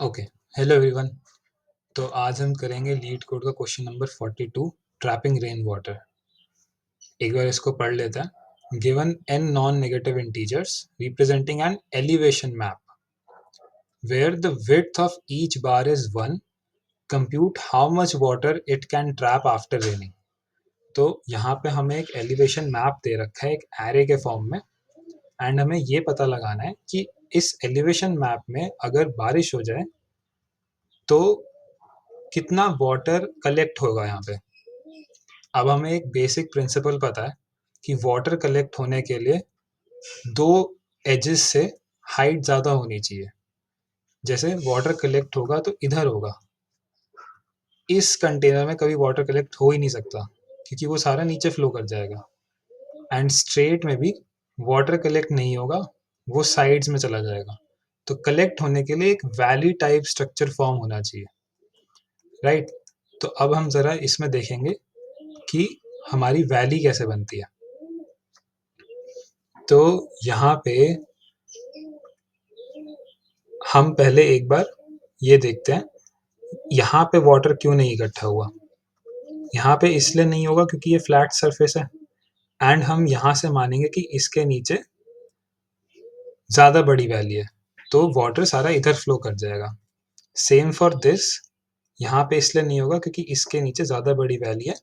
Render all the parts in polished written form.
Okay. Hello everyone. तो आज हम करेंगे लीड कोड का question number 42, trapping rain water. एक बार इसको पढ़ लेते हैं। Given n non negative integers representing an elevation map where the width of each bar is 1, compute how much water it can trap after raining. तो यहाँ पे हमें एक एलिवेशन मैप दे रखा है एक एरे के फॉर्म में, एंड हमें ये पता लगाना है कि इस एलिवेशन मैप में अगर बारिश हो जाए तो कितना वाटर कलेक्ट होगा यहाँ पे। अब हमें एक बेसिक प्रिंसिपल पता है कि वाटर कलेक्ट होने के लिए दो एजेस से हाइट ज़्यादा होनी चाहिए। जैसे वाटर कलेक्ट होगा तो इधर होगा, इस कंटेनर में कभी वाटर कलेक्ट हो ही नहीं सकता क्योंकि वो सारा नीचे फ्लो कर जाएगा। एंड स्ट्रेट में भी वाटर कलेक्ट नहीं होगा, वो साइड्स में चला जाएगा। तो कलेक्ट होने के लिए एक वैली टाइप स्ट्रक्चर फॉर्म होना चाहिए, राइट। तो अब हम ज़रा इसमें देखेंगे कि हमारी वैली कैसे बनती है। तो यहाँ पे हम पहले एक बार ये देखते हैं, यहाँ पे वाटर क्यों नहीं इकट्ठा हुआ। यहाँ पे इसलिए नहीं होगा क्योंकि ये फ्लैट सरफेस है, एंड हम यहाँ से मानेंगे कि इसके नीचे ज़्यादा बड़ी वैली है, तो वाटर सारा इधर फ्लो कर जाएगा। सेम फॉर दिस, यहाँ पे इसलिए नहीं होगा क्योंकि इसके नीचे ज़्यादा बड़ी वैली है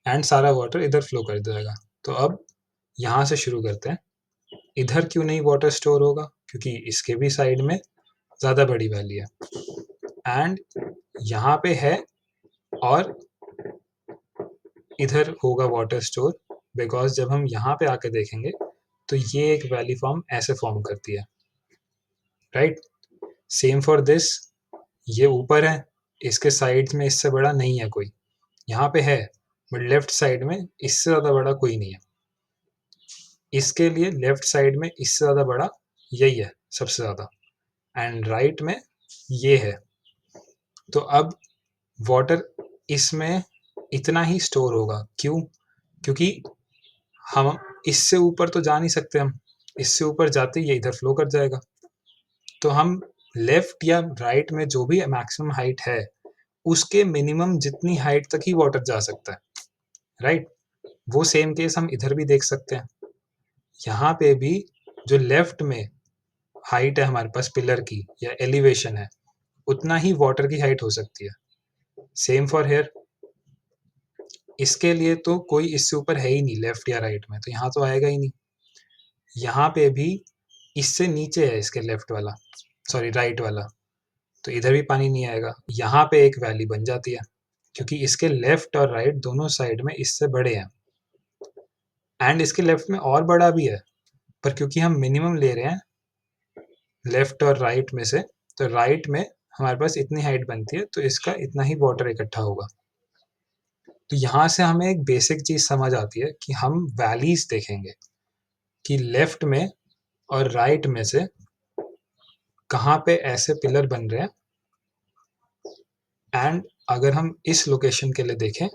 एंड सारा वाटर इधर फ्लो कर जाएगा। तो अब यहाँ से शुरू करते हैं। इधर क्यों नहीं वाटर स्टोर होगा, क्योंकि इसके भी साइड में ज़्यादा बड़ी वैली है, एंड यहाँ पे है और इधर होगा वाटर स्टोर, बिकॉज जब हम यहाँ पे आके देखेंगे तो ये एक वैली फॉर्म ऐसे फॉर्म करती है, राइट। सेम फॉर दिस, ये ऊपर है, इसके साइड्स में इससे बड़ा नहीं है कोई, यहाँ पे है बट लेफ्ट साइड में इससे ज़्यादा बड़ा कोई नहीं है। इसके लिए लेफ्ट साइड में इससे ज़्यादा बड़ा यही है सबसे ज़्यादा, एंड राइट में ये है। तो अब वाटर इसमें इतना ही स्टोर होगा। क्यों? क्योंकि हम इससे ऊपर तो जा नहीं सकते, हम इससे ऊपर जाते ही ये इधर फ्लो कर जाएगा। तो हम लेफ्ट या राइट में जो भी मैक्सिमम हाइट है उसके मिनिमम जितनी हाइट तक ही वाटर जा सकता है, राइट। वो सेम केस हम इधर भी देख सकते हैं। यहाँ पे भी जो लेफ्ट में हाइट है हमारे पास पिलर की या एलिवेशन है, उतना ही वाटर की हाइट हो सकती है। सेम फॉर हेयर, इसके लिए तो कोई इससे ऊपर है ही नहीं लेफ्ट या राइट में, तो यहाँ तो आएगा ही नहीं। यहाँ पे भी इससे नीचे है इसके लेफ्ट वाला, सॉरी राइट वाला, तो इधर भी पानी नहीं आएगा। यहाँ पे एक वैली बन जाती है क्योंकि इसके लेफ्ट और राइट दोनों साइड में इससे बड़े हैं, एंड इसके लेफ्ट में और बड़ा भी है, पर क्योंकि हम मिनिमम ले रहे हैं लेफ्ट और राइट में से, तो राइट में हमारे पास इतनी हाइट बनती है, तो इसका इतना ही वाटर इकट्ठा होगा। तो यहाँ से हमें एक बेसिक चीज समझ आती है कि हम वैलीज देखेंगे कि लेफ्ट में और राइट में से कहाँ पे ऐसे पिलर बन रहे हैं, एंड अगर हम इस लोकेशन के लिए देखें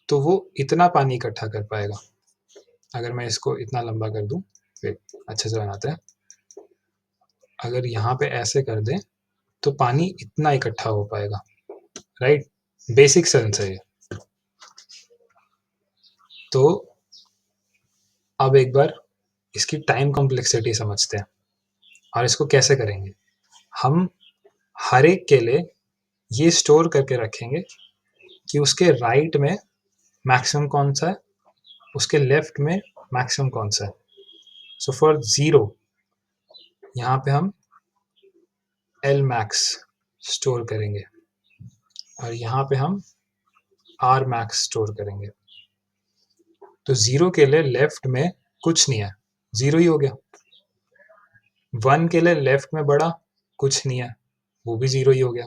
तो वो इतना पानी इकट्ठा कर पाएगा। अगर मैं इसको इतना लंबा कर दूं, वेट अच्छे से बनाते हैं। अगर यहाँ पे ऐसे कर दें तो पानी इतना इकट्ठा हो पाएगा, राइट। बेसिक सेंस है ये। तो अब एक बार इसकी टाइम कॉम्प्लेक्सिटी समझते हैं और इसको कैसे करेंगे। हम हर एक के लिए ये स्टोर करके रखेंगे कि उसके राइट में मैक्सिमम कौन सा है, उसके लेफ्ट में मैक्सिमम कौन सा है। सो फॉर 0 यहाँ पे हम एल मैक्स स्टोर करेंगे और यहाँ पे हम आर मैक्स स्टोर करेंगे। तो 0 के लिए लेफ्ट में कुछ नहीं है, 0 ही हो गया। 1 के लिए लेफ्ट में बड़ा कुछ नहीं है, वो भी 0 ही हो गया।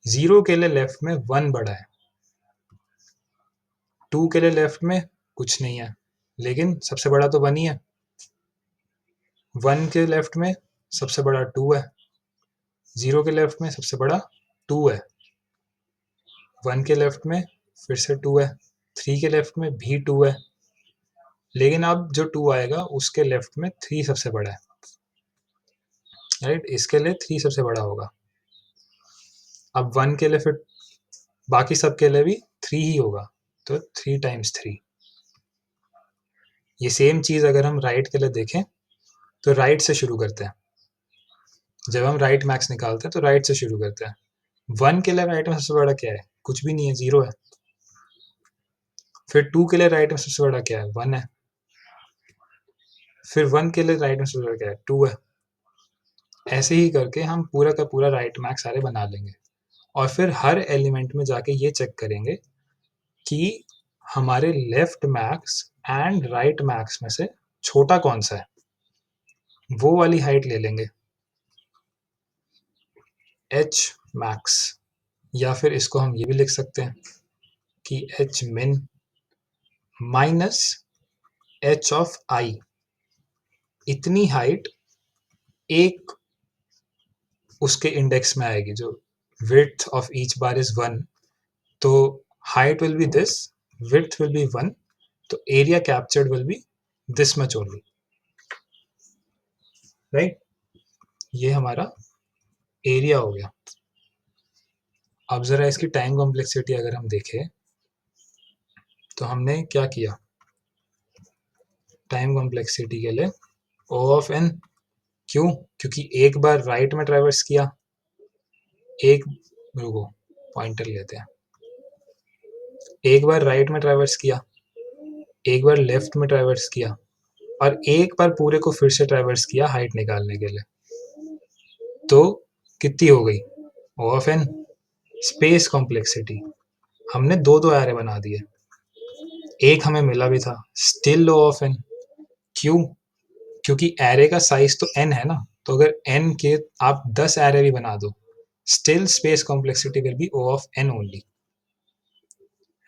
0 के लिए लेफ्ट में 1 बड़ा है। 2 के लिए लेफ्ट में कुछ नहीं है, लेकिन सबसे बड़ा तो 1 ही है। 1 के लेफ्ट में सबसे बड़ा 2 है। 0 के लेफ्ट में सबसे बड़ा 2 है। 1 के लेफ्ट में फिर से 2 है। 3 के लेफ्ट में भी 2 है, लेकिन अब जो 2 आएगा उसके लेफ्ट में 3 सबसे बड़ा है। राइट, इसके लिए 3 सबसे बड़ा होगा। अब 1 के लिए फिर बाकी सब के लिए भी 3 ही होगा, तो 3 टाइम्स 3। ये सेम चीज़ अगर हम राइट के लिए देखें तो राइट से शुरू करते हैं। जब हम राइट मैक्स निकालते हैं तो राइट से शुरू करते हैं। 1 के लिए राइट में सबसे बड़ा क्या है? कुछ भी नहीं है, 0 है। फिर 2 के लिए राइट में सबसे बड़ा क्या है? 1 है। फिर 1 के लिए राइट में सबसे बड़ा क्या है? 2 है। ऐसे ही करके हम पूरा का पूरा राइट मैक्स सारे बना लेंगे और फिर हर एलिमेंट में जाके ये चेक करेंगे कि हमारे left max and right max में से छोटा कौन सा है, वो वाली हाइट ले लेंगे, एच मैक्स। या फिर इसको हम ये भी लिख सकते हैं कि एच मिन माइनस एच ऑफ आई। इतनी हाइट एक उसके इंडेक्स में आएगी, जो width of each bar is 1, तो height will be this, width will be 1, तो area captured will be this much only, right. ये हमारा एरिया हो गया। अब जरा इसकी टाइम कॉम्प्लेक्सिटी अगर हम देखें तो हमने क्या किया, टाइम कॉम्प्लेक्सिटी के लिए O ऑफ n। क्यों? क्योंकि एक बार राइट में ट्रैवर्स किया, एक रुको पॉइंटर लेते हैं, एक बार राइट में ट्रैवर्स किया, एक बार लेफ्ट में ट्रैवर्स किया और एक बार पूरे को फिर से ट्रैवर्स किया हाइट निकालने के लिए, तो कितनी हो गई? O of n। Space complexity हमने दो दो एरे बना दिए, एक हमें मिला भी था, स्टिल O ऑफ n। क्यों? क्योंकि एरे का साइज तो n है ना, तो अगर n के आप 10 एरे भी बना दो, still space complexity will be O of n only,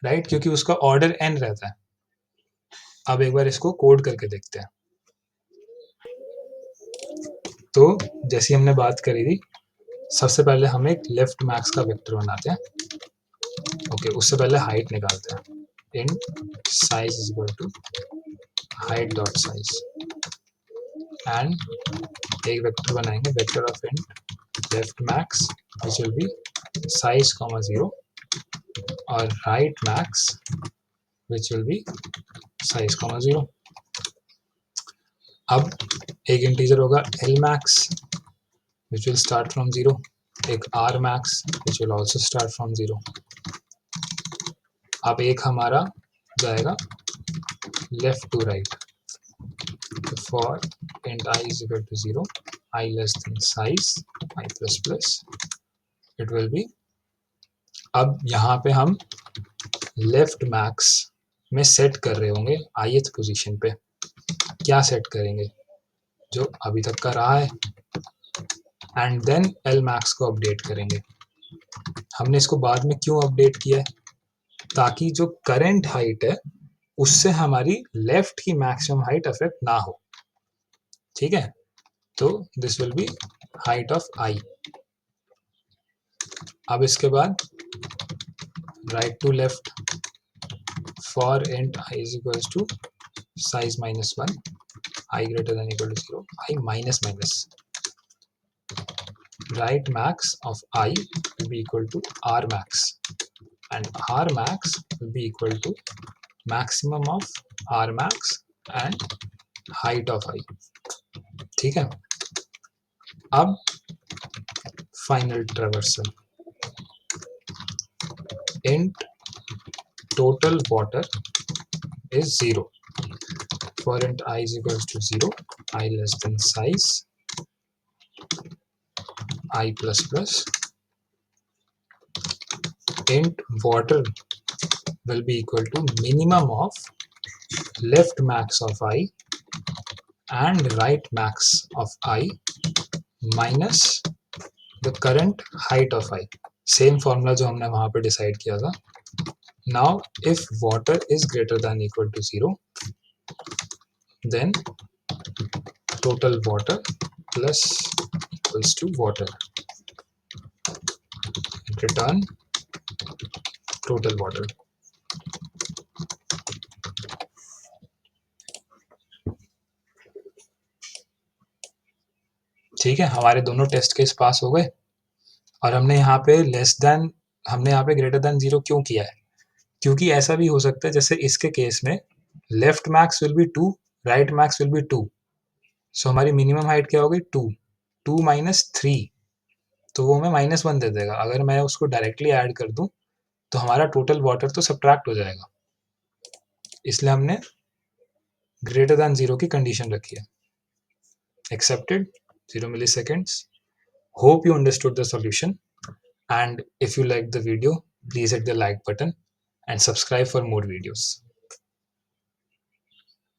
right, क्योंकि उसका ऑर्डर n रहता है। अब एक बार इसको कोड करके देखते हैं। तो जैसी हमने बात करी थी, सबसे पहले हम एक लेफ्ट मैक्स का वेक्टर बनाते हैं। ओके, उससे पहले हाइट निकालते हैं। Int size is equal to height dot size, and एक वेक्टर बनाएंगे, vector of int left max which will be size comma 0 और right max which will be size comma 0। अब एक इंटीजर होगा L max which will start from 0, एक R max which will also start from 0। अब एक हमारा जाएगा left to right, for int I is equal to 0, I less than size I plus plus, it will be। अब यहाँ पे हम left max में सेट कर रहे होंगे ith पोजीशन पे। क्या सेट करेंगे? जो अभी तक का रहा है, एंड देन एल मैक्स को अपडेट करेंगे। हमने इसको बाद में क्यों अपडेट किया है? ताकि जो करंट हाइट है उससे हमारी लेफ्ट की मैक्सिमम हाइट अफेक्ट ना हो, ठीक है। तो this will be height of I. अब इसके बाद right to left, for int I is equals to size minus 1, I greater than equal to 0, I minus minus, right max of I will be equal to R max, and R max will be equal to maximum of R max and height of I, ठीक है। अब final traversal, int total water is 0, for int I is equals to 0, I less than size I plus plus, int water will be equal to minimum of left max of I and right max of I minus the current height of I। Same formula जो हमने वहां पे decide किया था। Now if water is greater than equal to 0, then total water plus equals to water, return total water. ठीक है, हमारे दोनों टेस्ट केस पास हो गए और हमने यहाँ पे ग्रेटर देन 0 क्यों किया है? क्योंकि ऐसा भी हो सकता है जैसे इसके केस में left max will be 2, right max will be 2, सो हमारी मिनिमम हाइट क्या हो गई 2, 2 माइनस 3, तो वो हमें -1 दे देगा। अगर मैं उसको डायरेक्टली ऐड कर दूं तो हमारा टोटल वाटर तो सब्ट्रैक्ट हो जाएगा, इसलिए हमने ग्रेटर देन 0 की कंडीशन रखी है। Accepted, 0 milliseconds. Hope you understood the solution, and if you liked the video, please hit the like button and subscribe for more videos.